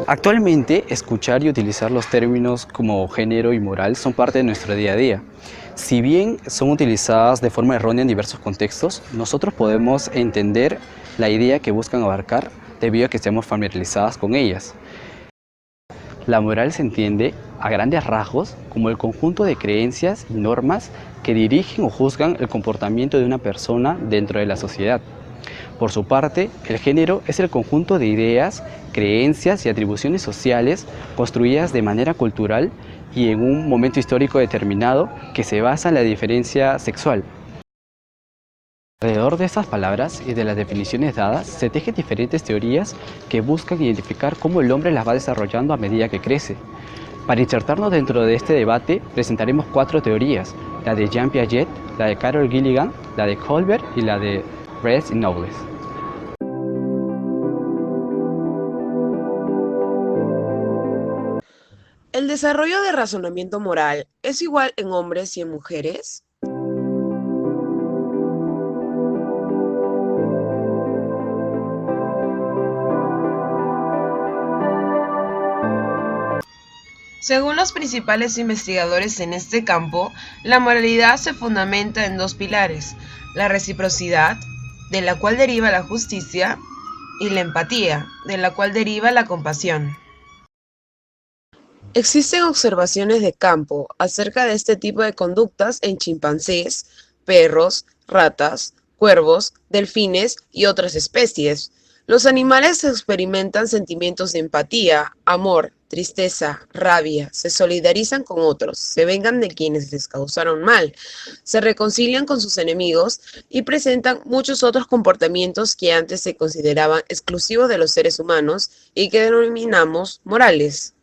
Actualmente, escuchar y utilizar los términos como género y moral son parte de nuestro día a día. Si bien son utilizadas de forma errónea en diversos contextos, nosotros podemos entender la idea que buscan abarcar debido a que estemos familiarizadas con ellas. La moral se entiende, a grandes rasgos, como el conjunto de creencias y normas que dirigen o juzgan el comportamiento de una persona dentro de la sociedad. Por su parte, el género es el conjunto de ideas, creencias y atribuciones sociales construidas de manera cultural y en un momento histórico determinado que se basa en la diferencia sexual. Alrededor de estas palabras y de las definiciones dadas se tejen diferentes teorías que buscan identificar cómo el hombre las va desarrollando a medida que crece. Para insertarnos dentro de este debate, presentaremos 4 teorías: la de Jean Piaget, la de Carol Gilligan, la de Colbert y la de Res y Knowles. ¿El desarrollo de razonamiento moral es igual en hombres y en mujeres? Según los principales investigadores en este campo, la moralidad se fundamenta en dos pilares: la reciprocidad, de la cual deriva la justicia, y la empatía, de la cual deriva la compasión. Existen observaciones de campo acerca de este tipo de conductas en chimpancés, perros, ratas, cuervos, delfines y otras especies. Los animales experimentan sentimientos de empatía, amor, tristeza, rabia, se solidarizan con otros, se vengan de quienes les causaron mal, se reconcilian con sus enemigos y presentan muchos otros comportamientos que antes se consideraban exclusivos de los seres humanos y que denominamos morales.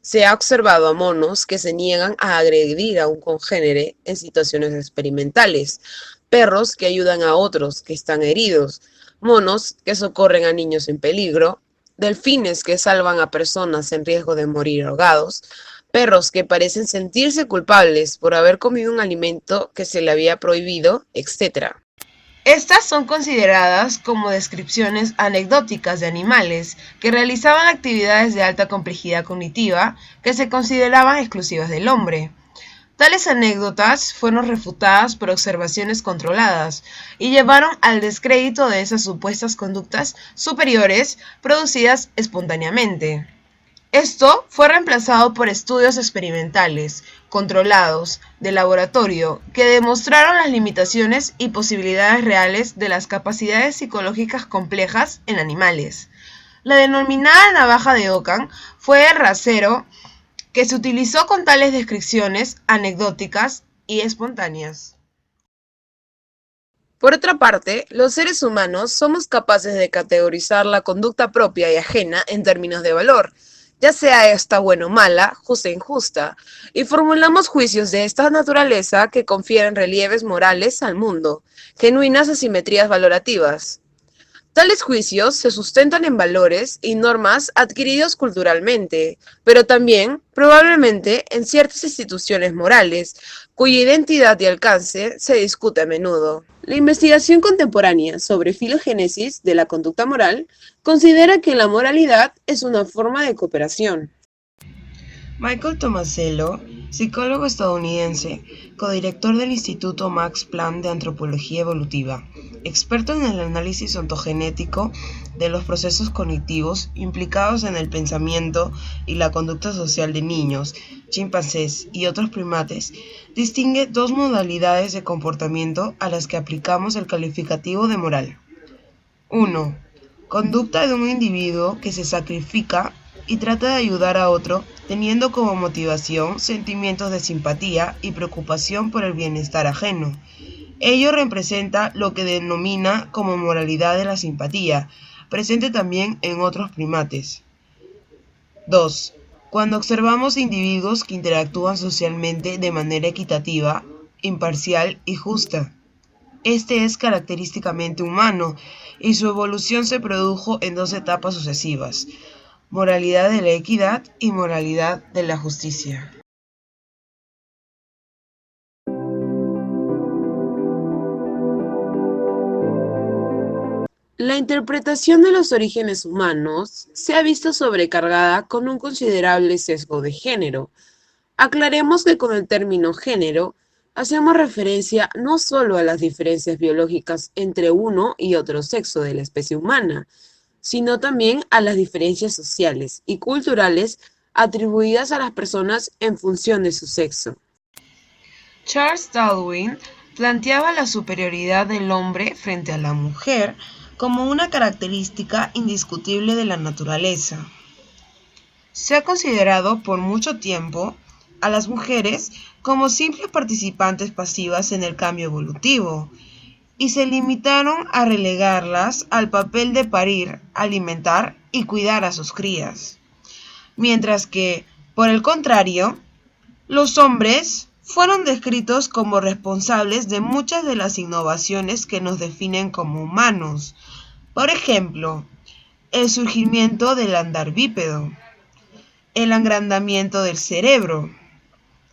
Se ha observado a monos que se niegan a agredir a un congénere en situaciones experimentales, perros que ayudan a otros que están heridos, monos que socorren a niños en peligro, delfines que salvan a personas en riesgo de morir ahogados, perros que parecen sentirse culpables por haber comido un alimento que se le había prohibido, etc. Estas son consideradas como descripciones anecdóticas de animales que realizaban actividades de alta complejidad cognitiva que se consideraban exclusivas del hombre. Tales anécdotas fueron refutadas por observaciones controladas y llevaron al descrédito de esas supuestas conductas superiores producidas espontáneamente. Esto fue reemplazado por estudios experimentales, controlados, de laboratorio, que demostraron las limitaciones y posibilidades reales de las capacidades psicológicas complejas en animales. La denominada navaja de Ockham fue el rasero que se utilizó con tales descripciones anecdóticas y espontáneas. Por otra parte, los seres humanos somos capaces de categorizar la conducta propia y ajena en términos de valor, ya sea esta buena o mala, justa e injusta, y formulamos juicios de esta naturaleza que confieren relieves morales al mundo, genuinas asimetrías valorativas. Tales juicios se sustentan en valores y normas adquiridos culturalmente, pero también, probablemente, en ciertas instituciones morales, cuya identidad y alcance se discute a menudo. La investigación contemporánea sobre filogénesis de la conducta moral considera que la moralidad es una forma de cooperación. Michael Tomasello, psicólogo estadounidense, codirector del Instituto Max Planck de Antropología Evolutiva, experto en el análisis ontogenético de los procesos cognitivos implicados en el pensamiento y la conducta social de niños, chimpancés y otros primates, distingue dos modalidades de comportamiento a las que aplicamos el calificativo de moral. 1. Conducta de un individuo que se sacrifica y trata de ayudar a otro, teniendo como motivación sentimientos de simpatía y preocupación por el bienestar ajeno. Ello representa lo que denomina como moralidad de la simpatía, presente también en otros primates. 2. Cuando observamos individuos que interactúan socialmente de manera equitativa, imparcial y justa. Este es característicamente humano y su evolución se produjo en dos etapas sucesivas: moralidad de la equidad y moralidad de la justicia. La interpretación de los orígenes humanos se ha visto sobrecargada con un considerable sesgo de género. Aclaremos que con el término género hacemos referencia no solo a las diferencias biológicas entre uno y otro sexo de la especie humana, sino también a las diferencias sociales y culturales atribuidas a las personas en función de su sexo. Charles Darwin planteaba la superioridad del hombre frente a la mujer como una característica indiscutible de la naturaleza. Se ha considerado por mucho tiempo a las mujeres como simples participantes pasivas en el cambio evolutivo y se limitaron a relegarlas al papel de parir, alimentar y cuidar a sus crías. Mientras que, por el contrario, los hombres fueron descritos como responsables de muchas de las innovaciones que nos definen como humanos. Por ejemplo, el surgimiento del andar bípedo, el agrandamiento del cerebro,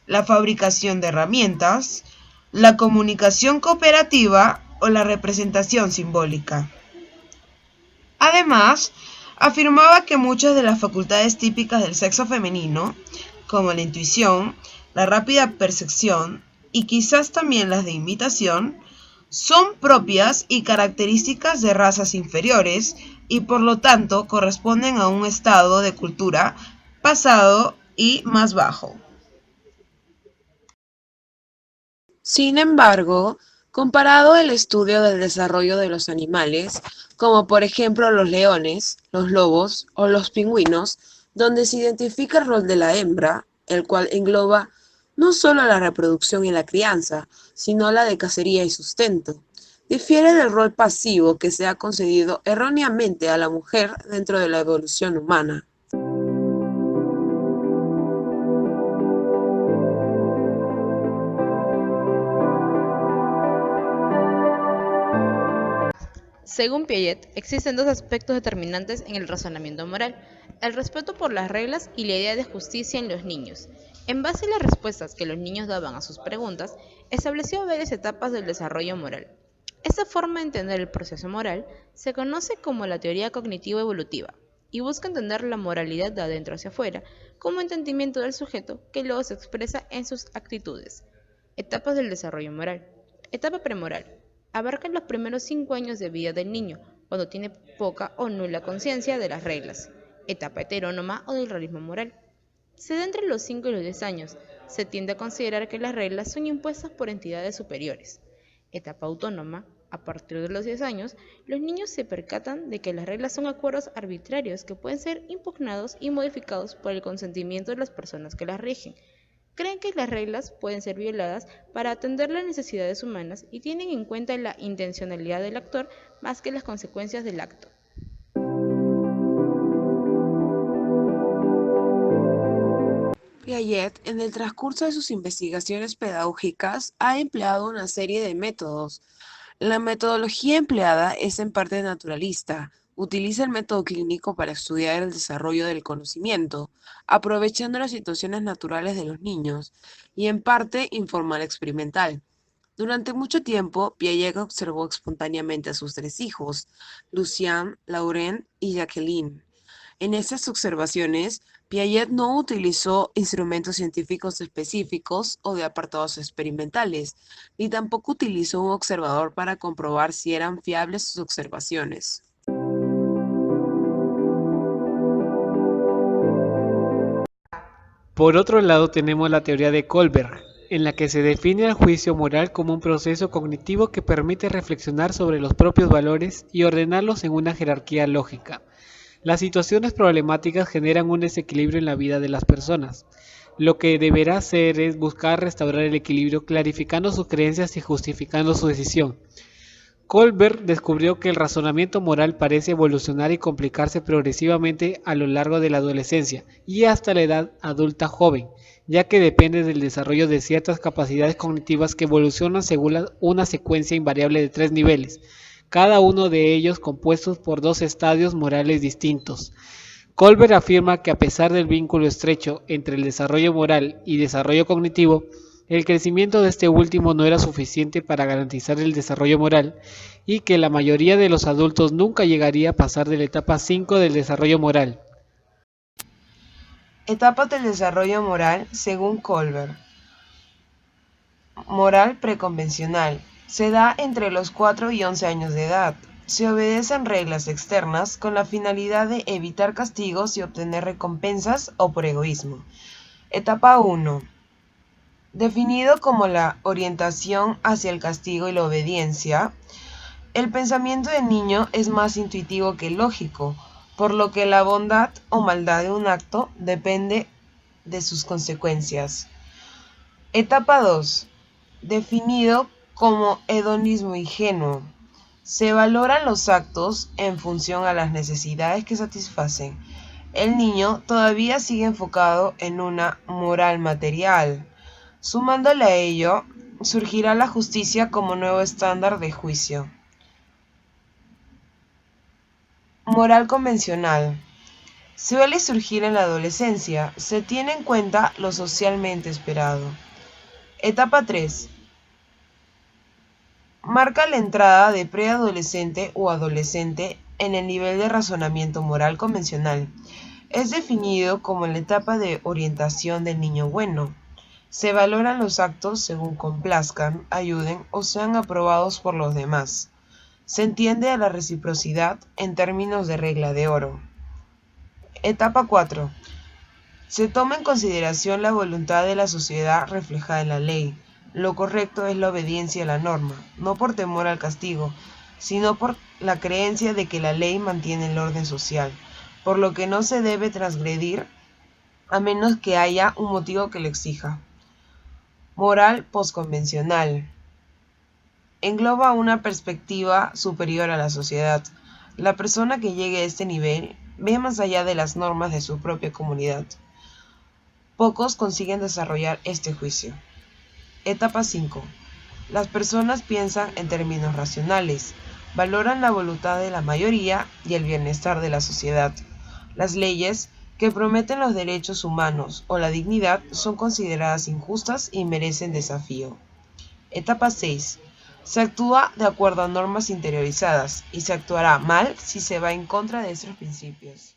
la fabricación de herramientas, la comunicación cooperativa o la representación simbólica. Además, afirmaba que muchas de las facultades típicas del sexo femenino, como la intuición, la rápida percepción y quizás también las de imitación, son propias y características de razas inferiores y por lo tanto corresponden a un estado de cultura pasado y más bajo. Sin embargo, comparado el estudio del desarrollo de los animales, como por ejemplo los leones, los lobos o los pingüinos, donde se identifica el rol de la hembra, el cual engloba no solo la reproducción y la crianza, sino la de cacería y sustento, difiere del rol pasivo que se ha concedido erróneamente a la mujer dentro de la evolución humana. Según Piaget, existen dos aspectos determinantes en el razonamiento moral: el respeto por las reglas y la idea de justicia en los niños. En base a las respuestas que los niños daban a sus preguntas, estableció varias etapas del desarrollo moral. Esta forma de entender el proceso moral se conoce como la teoría cognitivo-evolutiva y busca entender la moralidad de adentro hacia afuera como entendimiento del sujeto que luego se expresa en sus actitudes. Etapas del desarrollo moral. Etapa premoral. Abarca los primeros 5 años de vida del niño, cuando tiene poca o nula conciencia de las reglas. Etapa heterónoma o del realismo moral. Se da entre los 5 y los 10 años. Se tiende a considerar que las reglas son impuestas por entidades superiores. Etapa autónoma. A partir de los 10 años, los niños se percatan de que las reglas son acuerdos arbitrarios que pueden ser impugnados y modificados por el consentimiento de las personas que las rigen. Creen que las reglas pueden ser violadas para atender las necesidades humanas y tienen en cuenta la intencionalidad del actor más que las consecuencias del acto. Piaget, en el transcurso de sus investigaciones pedagógicas, ha empleado una serie de métodos. La metodología empleada es en parte naturalista. Utiliza el método clínico para estudiar el desarrollo del conocimiento, aprovechando las situaciones naturales de los niños, y en parte informal experimental. Durante mucho tiempo, Piaget observó espontáneamente a sus 3 hijos, Lucien, Laurent y Jacqueline. En esas observaciones, Piaget no utilizó instrumentos científicos específicos o de apartados experimentales, ni tampoco utilizó un observador para comprobar si eran fiables sus observaciones. Por otro lado tenemos la teoría de Kohlberg, en la que se define al juicio moral como un proceso cognitivo que permite reflexionar sobre los propios valores y ordenarlos en una jerarquía lógica. Las situaciones problemáticas generan un desequilibrio en la vida de las personas. Lo que deberá hacer es buscar restaurar el equilibrio clarificando sus creencias y justificando su decisión. Kohlberg descubrió que el razonamiento moral parece evolucionar y complicarse progresivamente a lo largo de la adolescencia y hasta la edad adulta joven, ya que depende del desarrollo de ciertas capacidades cognitivas que evolucionan según una secuencia invariable de 3 niveles, cada uno de ellos compuestos por 2 estadios morales distintos. Kohlberg afirma que a pesar del vínculo estrecho entre el desarrollo moral y desarrollo cognitivo, el crecimiento de este último no era suficiente para garantizar el desarrollo moral y que la mayoría de los adultos nunca llegaría a pasar de la etapa 5 del desarrollo moral. Etapas del desarrollo moral según Kohlberg. Moral preconvencional. Se da entre los 4 y 11 años de edad. Se obedecen reglas externas con la finalidad de evitar castigos y obtener recompensas o por egoísmo. Etapa 1. Definido como la orientación hacia el castigo y la obediencia, el pensamiento del niño es más intuitivo que lógico, por lo que la bondad o maldad de un acto depende de sus consecuencias. Etapa 2. Definido como hedonismo ingenuo. Se valoran los actos en función a las necesidades que satisfacen. El niño todavía sigue enfocado en una moral material. Sumándole a ello, surgirá la justicia como nuevo estándar de juicio. Moral convencional. Suele surgir en la adolescencia. Se tiene en cuenta lo socialmente esperado. Etapa 3. Marca la entrada de preadolescente o adolescente en el nivel de razonamiento moral convencional. Es definido como la etapa de orientación del niño bueno. Se valoran los actos según complazcan, ayuden o sean aprobados por los demás. Se entiende a la reciprocidad en términos de regla de oro. Etapa 4. Se toma en consideración la voluntad de la sociedad reflejada en la ley. Lo correcto es la obediencia a la norma, no por temor al castigo, sino por la creencia de que la ley mantiene el orden social, por lo que no se debe transgredir a menos que haya un motivo que lo exija. Moral postconvencional. Engloba una perspectiva superior a la sociedad. La persona que llegue a este nivel ve más allá de las normas de su propia comunidad. Pocos consiguen desarrollar este juicio. Etapa 5. Las personas piensan en términos racionales, valoran la voluntad de la mayoría y el bienestar de la sociedad. Las leyes que prometen los derechos humanos o la dignidad son consideradas injustas y merecen desafío. Etapa 6. Se actúa de acuerdo a normas interiorizadas y se actuará mal si se va en contra de estos principios.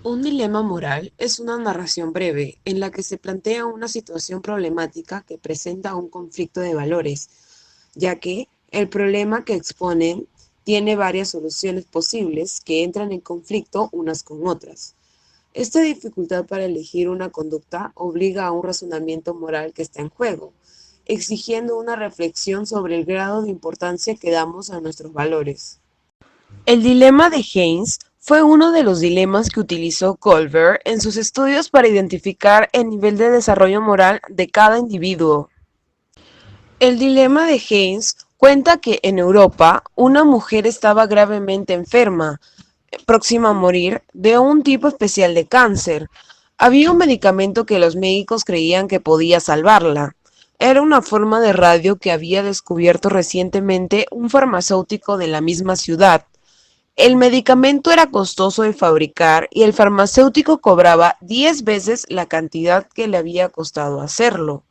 Un dilema moral es una narración breve en la que se plantea una situación problemática que presenta un conflicto de valores, ya que el problema que exponen tiene varias soluciones posibles que entran en conflicto unas con otras. Esta dificultad para elegir una conducta obliga a un razonamiento moral que está en juego, exigiendo una reflexión sobre el grado de importancia que damos a nuestros valores. El dilema de Haynes fue uno de los dilemas que utilizó Kohlberg en sus estudios para identificar el nivel de desarrollo moral de cada individuo. El dilema de Haynes cuenta que en Europa una mujer estaba gravemente enferma, próxima a morir, de un tipo especial de cáncer. Había un medicamento que los médicos creían que podía salvarla. Era una forma de radio que había descubierto recientemente un farmacéutico de la misma ciudad. El medicamento era costoso de fabricar y el farmacéutico cobraba 10 veces la cantidad que le había costado hacerlo.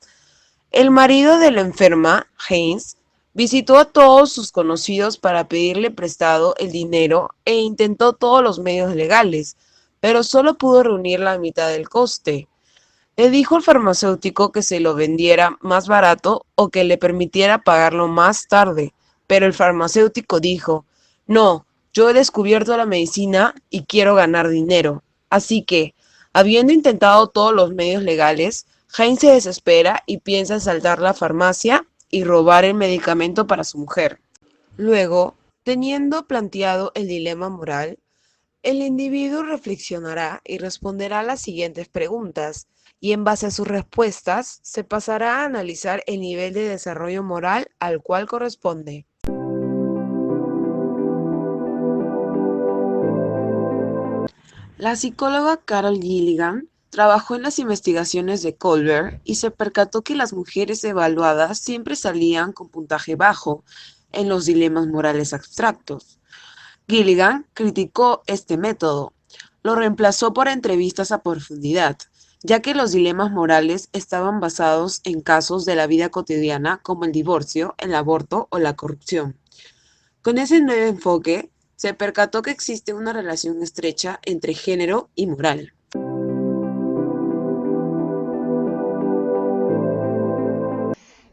El marido de la enferma, Haynes, visitó a todos sus conocidos para pedirle prestado el dinero e intentó todos los medios legales, pero solo pudo reunir la mitad del coste. Le dijo al farmacéutico que se lo vendiera más barato o que le permitiera pagarlo más tarde, pero el farmacéutico dijo: "No, yo he descubierto la medicina y quiero ganar dinero". Así que, habiendo intentado todos los medios legales, Haynes se desespera y piensa asaltar la farmacia y robar el medicamento para su mujer. Luego, teniendo planteado el dilema moral, el individuo reflexionará y responderá las siguientes preguntas, y en base a sus respuestas se pasará a analizar el nivel de desarrollo moral al cual corresponde. La psicóloga Carol Gilligan trabajó en las investigaciones de Kohlberg y se percató que las mujeres evaluadas siempre salían con puntaje bajo en los dilemas morales abstractos. Gilligan criticó este método, lo reemplazó por entrevistas a profundidad ya que los dilemas morales estaban basados en casos de la vida cotidiana como el divorcio, el aborto o la corrupción. Con ese nuevo enfoque, se percató que existe una relación estrecha entre género y moral.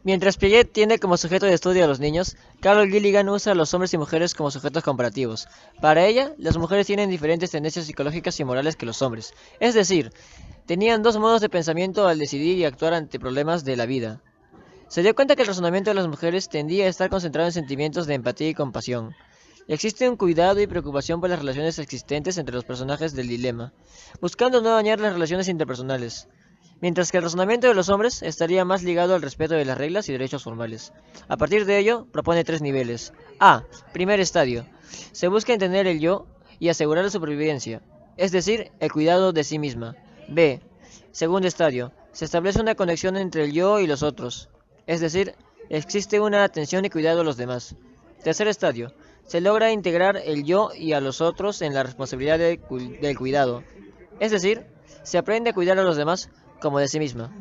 Mientras Piaget tiene como sujeto de estudio a los niños, Carol Gilligan usa a los hombres y mujeres como sujetos comparativos. Para ella, las mujeres tienen diferentes tendencias psicológicas y morales que los hombres. Es decir, tenían dos modos de pensamiento al decidir y actuar ante problemas de la vida. Se dio cuenta que el razonamiento de las mujeres tendía a estar concentrado en sentimientos de empatía y compasión. Existe un cuidado y preocupación por las relaciones existentes entre los personajes del dilema, buscando no dañar las relaciones interpersonales, mientras que el razonamiento de los hombres estaría más ligado al respeto de las reglas y derechos formales. A partir de ello, propone tres niveles. A. Primer estadio. Se busca entender el yo y asegurar la supervivencia, es decir, el cuidado de sí misma. B. Segundo estadio. Se establece una conexión entre el yo y los otros, es decir, existe una atención y cuidado a los demás. Tercer estadio. Se logra integrar el yo y a los otros en la responsabilidad del cuidado, es decir, se aprende a cuidar a los demás como de sí misma.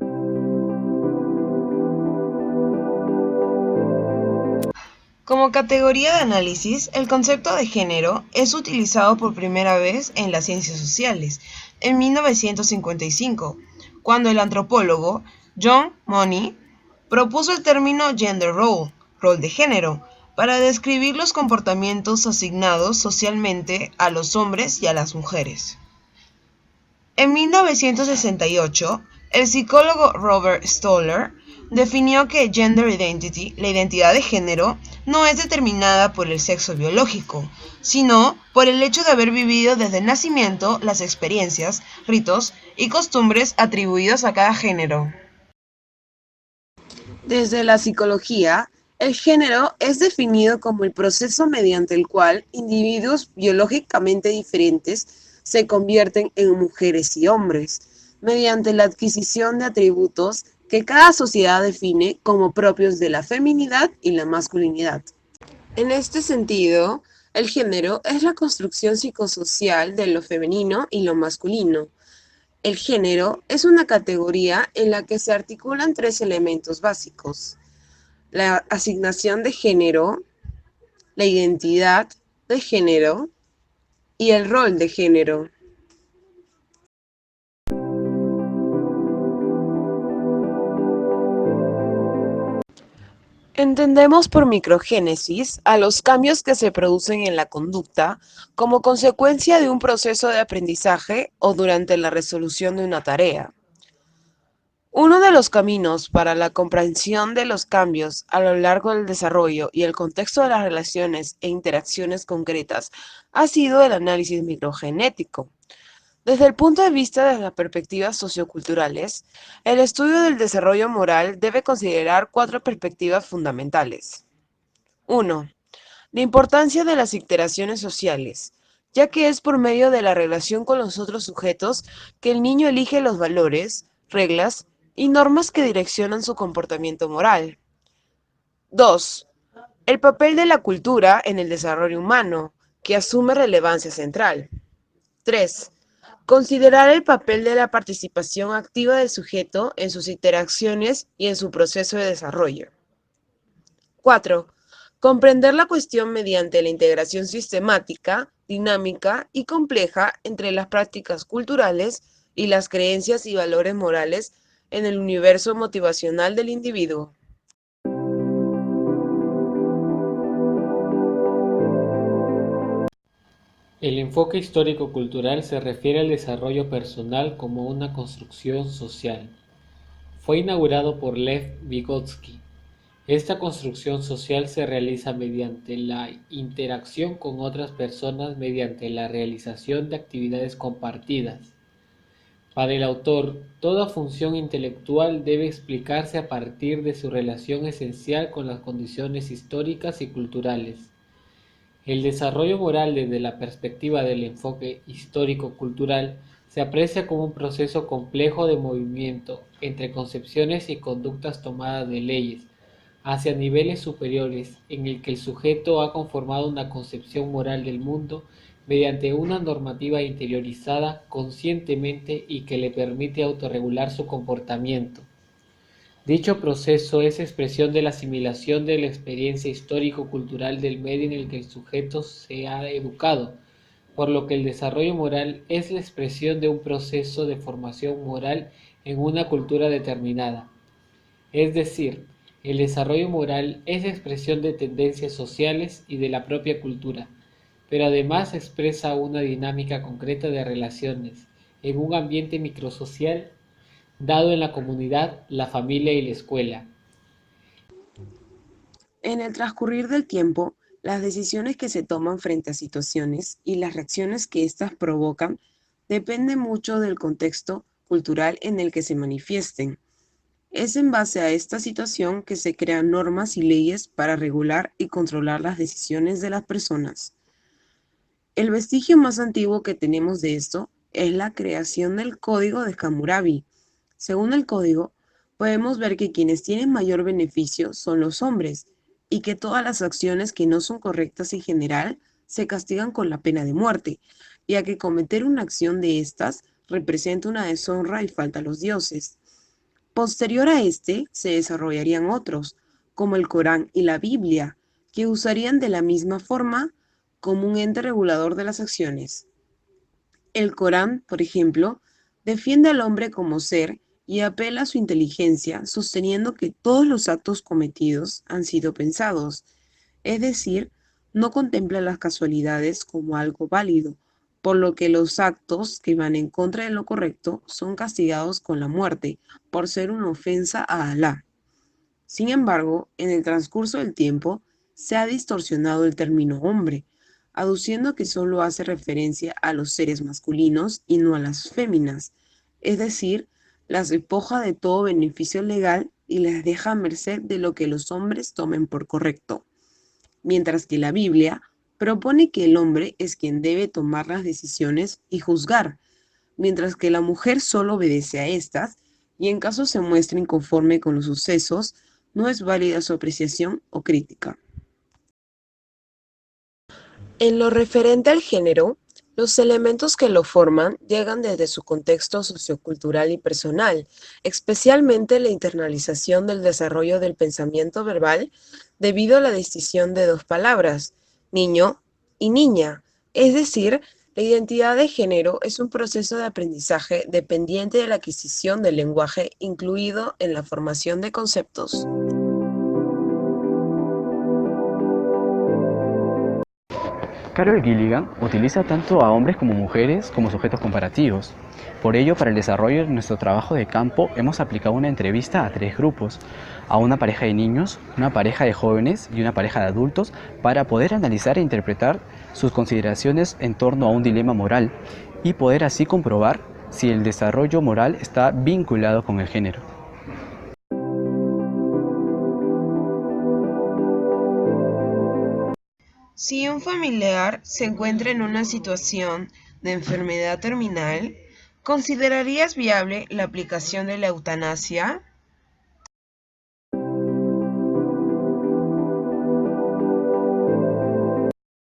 Como categoría de análisis, el concepto de género es utilizado por primera vez en las ciencias sociales, en 1955, cuando el antropólogo John Money propuso el término gender role, rol de género, para describir los comportamientos asignados socialmente a los hombres y a las mujeres. En 1968, el psicólogo Robert Stoller definió que gender identity, la identidad de género, no es determinada por el sexo biológico, sino por el hecho de haber vivido desde el nacimiento las experiencias, ritos y costumbres atribuidos a cada género. Desde la psicología, el género es definido como el proceso mediante el cual individuos biológicamente diferentes se convierten en mujeres y hombres, mediante la adquisición de atributos que cada sociedad define como propios de la feminidad y la masculinidad. En este sentido, el género es la construcción psicosocial de lo femenino y lo masculino. El género es una categoría en la que se articulan tres elementos básicos: la asignación de género, la identidad de género y el rol de género. Entendemos por microgénesis a los cambios que se producen en la conducta como consecuencia de un proceso de aprendizaje o durante la resolución de una tarea. Uno de los caminos para la comprensión de los cambios a lo largo del desarrollo y el contexto de las relaciones e interacciones concretas ha sido el análisis microgenético. Desde el punto de vista de las perspectivas socioculturales, el estudio del desarrollo moral debe considerar cuatro perspectivas fundamentales. 1. La importancia de las interacciones sociales, ya que es por medio de la relación con los otros sujetos que el niño elige los valores, reglas y normas que direccionan su comportamiento moral. 2. El papel de la cultura en el desarrollo humano, que asume relevancia central. 3. Considerar el papel de la participación activa del sujeto en sus interacciones y en su proceso de desarrollo. 4. Comprender la cuestión mediante la integración sistemática, dinámica y compleja entre las prácticas culturales y las creencias y valores morales en el universo motivacional del individuo. El enfoque histórico-cultural se refiere al desarrollo personal como una construcción social. Fue inaugurado por Lev Vygotsky. Esta construcción social se realiza mediante la interacción con otras personas mediante la realización de actividades compartidas. Para el autor, toda función intelectual debe explicarse a partir de su relación esencial con las condiciones históricas y culturales. El desarrollo moral desde la perspectiva del enfoque histórico-cultural se aprecia como un proceso complejo de movimiento entre concepciones y conductas tomadas de leyes hacia niveles superiores en el que el sujeto ha conformado una concepción moral del mundo mediante una normativa interiorizada conscientemente y que le permite autorregular su comportamiento. Dicho proceso es expresión de la asimilación de la experiencia histórico-cultural del medio en el que el sujeto se ha educado, por lo que el desarrollo moral es la expresión de un proceso de formación moral en una cultura determinada. Es decir, el desarrollo moral es expresión de tendencias sociales y de la propia cultura, pero además expresa una dinámica concreta de relaciones en un ambiente microsocial dado en la comunidad, la familia y la escuela. En el transcurrir del tiempo, las decisiones que se toman frente a situaciones y las reacciones que éstas provocan dependen mucho del contexto cultural en el que se manifiesten. Es en base a esta situación que se crean normas y leyes para regular y controlar las decisiones de las personas. El vestigio más antiguo que tenemos de esto es la creación del Código de Hammurabi. Según el código, podemos ver que quienes tienen mayor beneficio son los hombres y que todas las acciones que no son correctas en general se castigan con la pena de muerte, ya que cometer una acción de estas representa una deshonra y falta a los dioses. Posterior a este, se desarrollarían otros, como el Corán y la Biblia, que usarían de la misma forma como un ente regulador de las acciones. El Corán, por ejemplo, defiende al hombre como ser y apela a su inteligencia, sosteniendo que todos los actos cometidos han sido pensados, es decir, no contempla las casualidades como algo válido, por lo que los actos que van en contra de lo correcto son castigados con la muerte, por ser una ofensa a Alá. Sin embargo, en el transcurso del tiempo, se ha distorsionado el término hombre, aduciendo que solo hace referencia a los seres masculinos y no a las féminas, es decir, las despoja de todo beneficio legal y les deja a merced de lo que los hombres tomen por correcto. Mientras que la Biblia propone que el hombre es quien debe tomar las decisiones y juzgar, mientras que la mujer solo obedece a estas y en caso se muestre inconforme con los sucesos, no es válida su apreciación o crítica. En lo referente al género, los elementos que lo forman llegan desde su contexto sociocultural y personal, especialmente la internalización del desarrollo del pensamiento verbal debido a la distinción de dos palabras, niño y niña, es decir, la identidad de género es un proceso de aprendizaje dependiente de la adquisición del lenguaje incluido en la formación de conceptos. Carol Gilligan utiliza tanto a hombres como mujeres como sujetos comparativos. Por ello, para el desarrollo de nuestro trabajo de campo, hemos aplicado una entrevista a 3 grupos, a una pareja de niños, una pareja de jóvenes y una pareja de adultos, para poder analizar e interpretar sus consideraciones en torno a un dilema moral y poder así comprobar si el desarrollo moral está vinculado con el género. Si un familiar se encuentra en una situación de enfermedad terminal, ¿considerarías viable la aplicación de la eutanasia?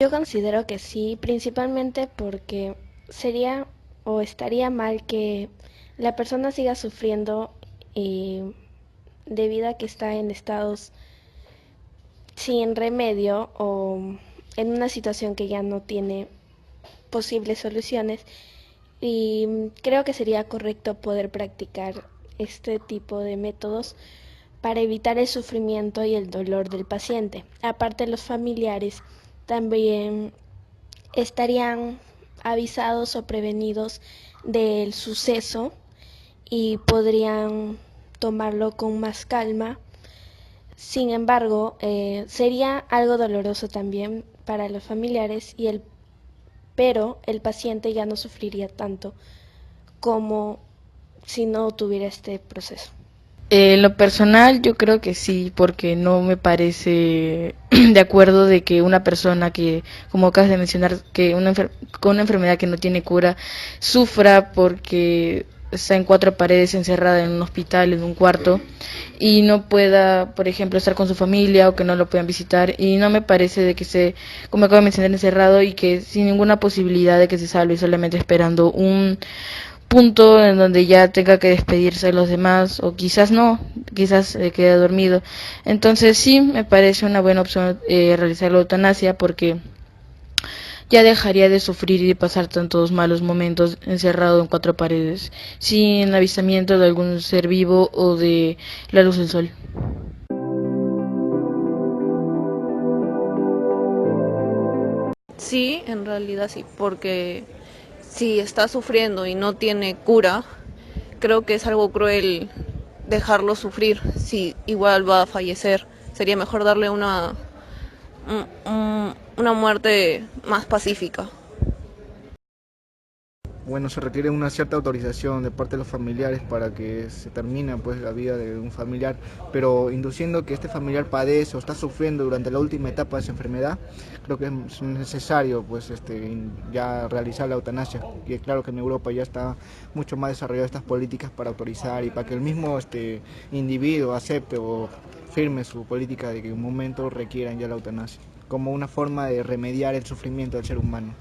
Yo considero que sí, principalmente porque sería o estaría mal que la persona siga sufriendo debido a que está en estados sin remedio o en una situación que ya no tiene posibles soluciones, y creo que sería correcto poder practicar este tipo de métodos para evitar el sufrimiento y el dolor del paciente. Aparte, los familiares también estarían avisados o prevenidos del suceso y podrían tomarlo con más calma. Sin embargo, sería algo doloroso también para los familiares pero el paciente ya no sufriría tanto como si no tuviera este proceso. En lo personal yo creo que sí, porque no me parece de acuerdo de que una persona que, como acabas de mencionar, que con una enfermedad que no tiene cura, sufra porque está en cuatro paredes encerrada en un hospital, en un cuarto, y no pueda, por ejemplo, estar con su familia o que no lo puedan visitar. Y no me parece de que esté, como acabo de mencionar, encerrado y que sin ninguna posibilidad de que se salve, solamente esperando un punto en donde ya tenga que despedirse de los demás, o quizás no, quizás se quede dormido. Entonces sí me parece una buena opción realizar la eutanasia, porque ya dejaría de sufrir y de pasar tantos malos momentos encerrado en cuatro paredes, sin avistamiento de algún ser vivo o de la luz del sol. Sí, en realidad sí, porque si está sufriendo y no tiene cura, creo que es algo cruel dejarlo sufrir si igual va a fallecer. Sería mejor darle una muerte más pacífica. Bueno, se requiere una cierta autorización de parte de los familiares para que se termine pues la vida de un familiar, pero induciendo que este familiar padece o está sufriendo durante la última etapa de su enfermedad, creo que es necesario pues ya realizar la eutanasia. Y es claro que en Europa ya está mucho más desarrolladas estas políticas para autorizar y para que el mismo individuo acepte o firme su política de que en un momento requieran ya la eutanasia, como una forma de remediar el sufrimiento del ser humano.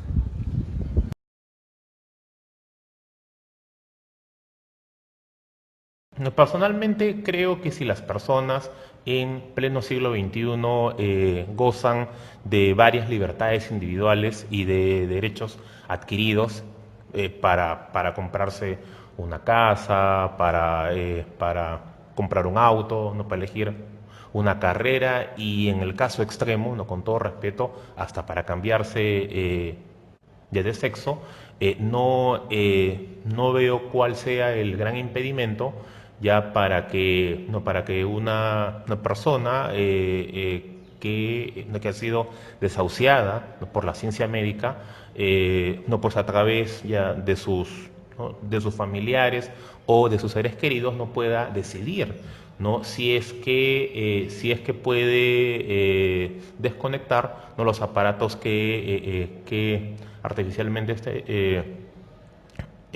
No, personalmente creo que si las personas en pleno siglo XXI gozan de varias libertades individuales y de derechos adquiridos para comprarse una casa, para comprar un auto, no para elegir una carrera y en el caso extremo, no, con todo respeto, hasta para cambiarse ya de sexo, no veo cuál sea el gran impedimento ya para que una persona que ha sido desahuciada, ¿no?, por la ciencia médica, no pues a través ya de ¿no?, de sus familiares o de sus seres queridos no pueda decidir, ¿no?, si es que puede desconectar, ¿no?, los aparatos que artificialmente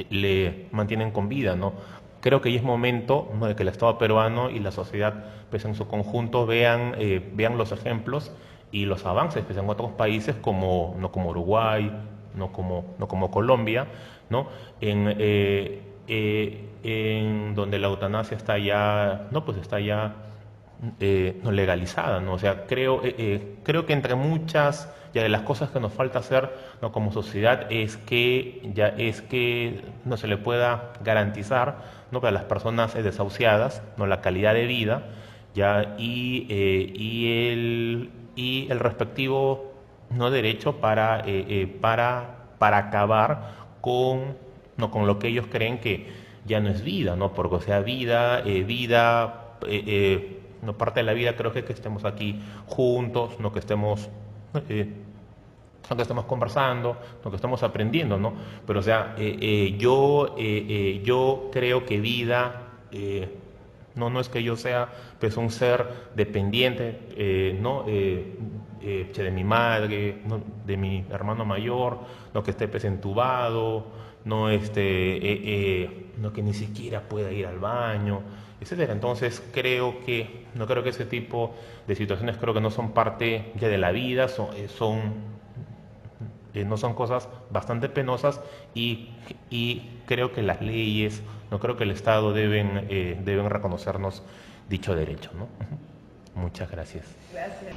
le mantienen con vida, ¿no? Creo que ya es momento, ¿no?, de que el Estado peruano y la sociedad pues, en su conjunto vean los ejemplos y los avances pues, en otros países no como Uruguay, no como Colombia, ¿no? En donde la eutanasia está ya, ¿no?, pues está ya no legalizada, ¿no? O sea, creo que entre muchas ya de las cosas que nos falta hacer, ¿no?, como sociedad es que no se le pueda garantizar, ¿no?, para las personas desahuciadas, ¿no?, la calidad de vida ya y el respectivo, ¿no?, derecho para acabar con, ¿no?, con lo que ellos creen que ya no es vida, ¿no? Porque o sea, no parte de la vida creo que estemos aquí juntos, no que estemos eh, no que estemos conversando, no que estemos aprendiendo, ¿no? Pero o sea, yo creo que vida no es que yo sea pues un ser dependiente, ¿no? De mi madre, ¿no?, de mi hermano mayor, no que esté pues entubado, no que ni siquiera pueda ir al baño, etcétera. Entonces no creo que ese tipo de situaciones creo que no son parte ya de la vida, no son cosas bastante penosas y creo que las leyes, no creo que el Estado deben reconocernos dicho derecho, ¿no? Muchas gracias.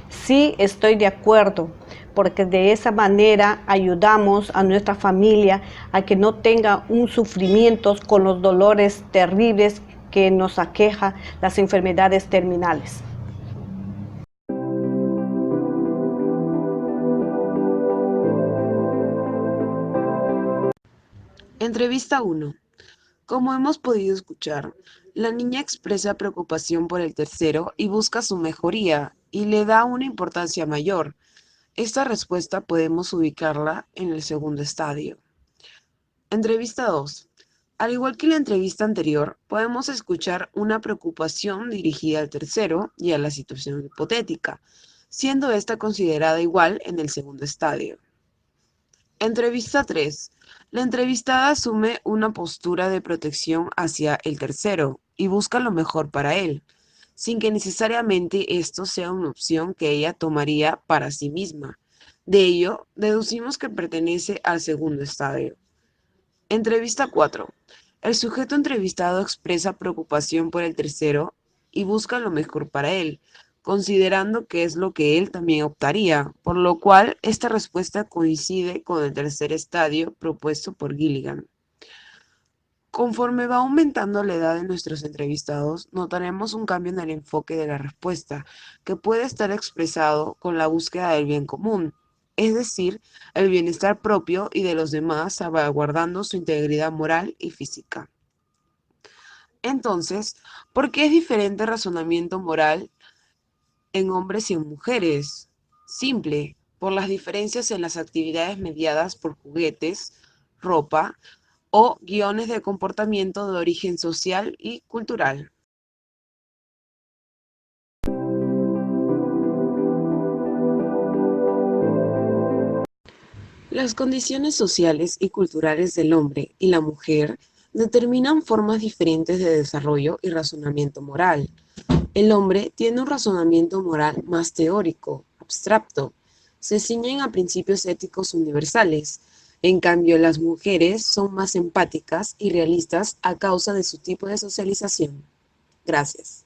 Sí, estoy de acuerdo, porque de esa manera ayudamos a nuestra familia a que no tenga un sufrimiento con los dolores terribles que nos aqueja las enfermedades terminales. Entrevista 1. Como hemos podido escuchar, la niña expresa preocupación por el tercero y busca su mejoría y le da una importancia mayor. Esta respuesta podemos ubicarla en el segundo estadio. Entrevista 2. Al igual que la entrevista anterior, podemos escuchar una preocupación dirigida al tercero y a la situación hipotética, siendo esta considerada igual en el segundo estadio. Entrevista 3. La entrevistada asume una postura de protección hacia el tercero y busca lo mejor para él, sin que necesariamente esto sea una opción que ella tomaría para sí misma. De ello, deducimos que pertenece al segundo estadio. Entrevista 4. El sujeto entrevistado expresa preocupación por el tercero y busca lo mejor para él, considerando que es lo que él también optaría, por lo cual esta respuesta coincide con el tercer estadio propuesto por Gilligan. Conforme va aumentando la edad de nuestros entrevistados, notaremos un cambio en el enfoque de la respuesta, que puede estar expresado con la búsqueda del bien común, es decir, el bienestar propio y de los demás, salvaguardando su integridad moral y física. Entonces, ¿por qué es diferente el razonamiento moral en hombres y en mujeres? Simple, por las diferencias en las actividades mediadas por juguetes, ropa o guiones de comportamiento de origen social y cultural. Las condiciones sociales y culturales del hombre y la mujer determinan formas diferentes de desarrollo y razonamiento moral. El hombre tiene un razonamiento moral más teórico, abstracto, se ciñen a principios éticos universales. En cambio, las mujeres son más empáticas y realistas a causa de su tipo de socialización. Gracias.